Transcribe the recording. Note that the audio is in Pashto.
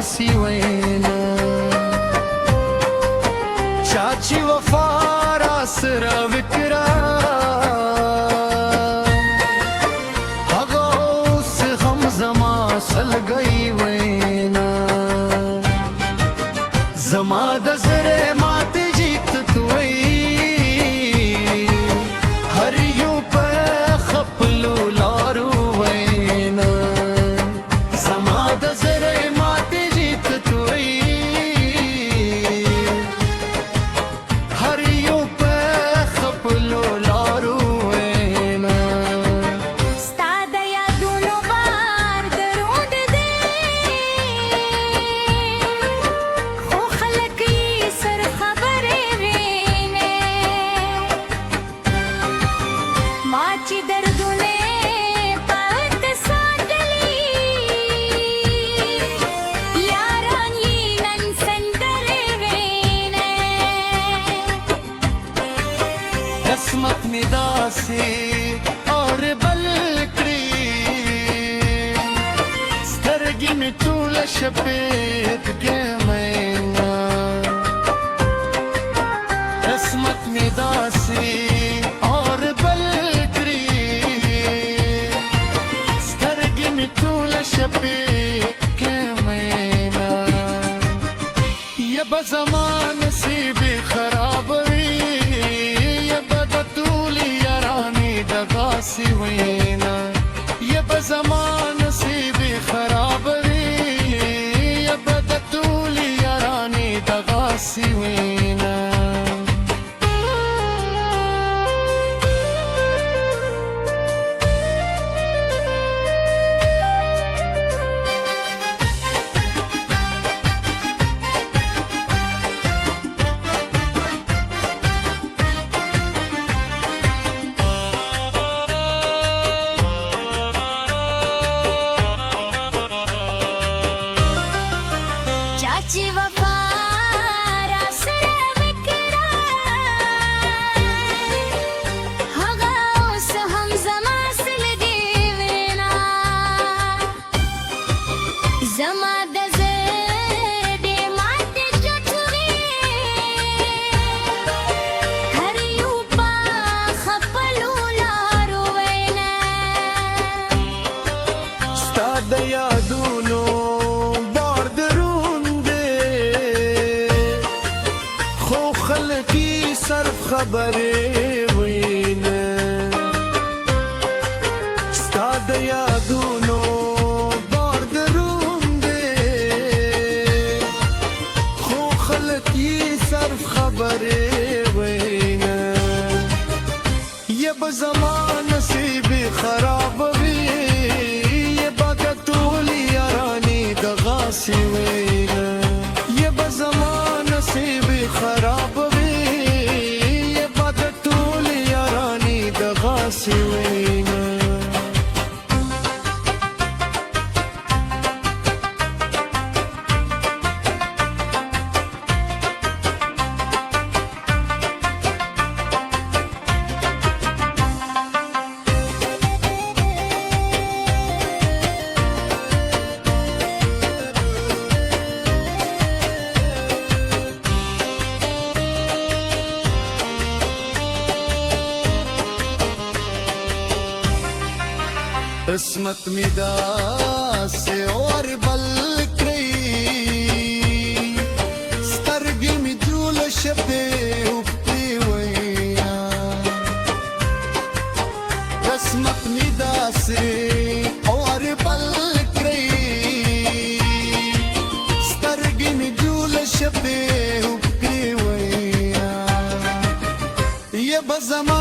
دغاسي وینا چاچی وفا را سره وکړه هغه اوس هم زما سلګۍ وینا زما د زړه ماته جیت توی هر یو په خپلو لارو وینا زما د زړه ماته جیت توی هر یو په خپلو لارو وینا ستا د یادونو بار دروند دی خو خلک یې سر خبرې وینې ما چې دردونه پټ ساتلي یاران یې نن سندرې وینې قسمت می داسې اور بل کړې سترګې مې ټوله شپېت کې مینا قسمت می داسې اور بل کړې سترګې مې ټوله شپېت کې مینا یا به زما نصیب خراب وي یا به د ټولې یارانې دغاسې وینا یا به زما نصیب خراب وي یا به د ټولې یارانې دغاسې وینا چاچی وفا را سره وکړه هغه اوس هم زما سلګۍ وینا زما د زړه ماته جوړوي هر یو په خپلو لارو وینا ستا د یادونو بار دروند دی خو خلک یې صرف خبرې وینه ستا د یادونو بار دروند دی خو خلک یې صرف خبرې وینه یا به زما نصیب خراب وي یا به د ټولې یارانې دغاسې وینا یا به زما نصیب خراب وي یا به د ټولې یارانې دغاسې وینا قسمت می داسې اور بل کړې سترګې مې ټوله شپې اوښتې وینا قسمت می داسې اور بل کړې سترګې مې ټوله شپې اوښتې وینا یا به زما